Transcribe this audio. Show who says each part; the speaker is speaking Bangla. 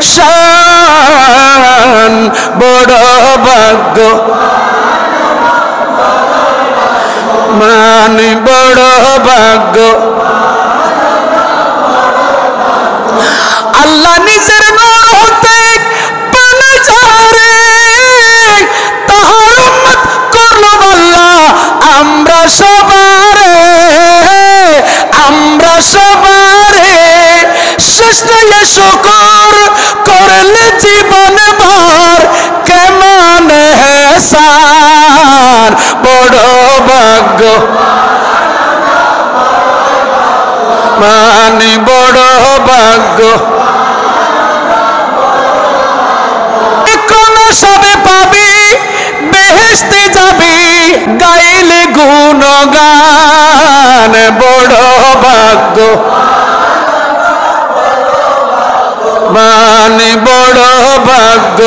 Speaker 1: শান বড় ভাগ্য মানে বড় ভাগ্য আল্লাহ নিজের নূর হতে পানে যারে তাহার উম্মত করলো আল্লাহ আমরা সবারে শেষ নাই শুকর করলে জীবন ভর কেমন হেসান বড় ভাগ্য মানে বড় ভাগ্য কোন সবে পাবি বেহেশতে যাবি গাইলে গুণগান বড় ভাগ্য মানে বড় ভাগ্য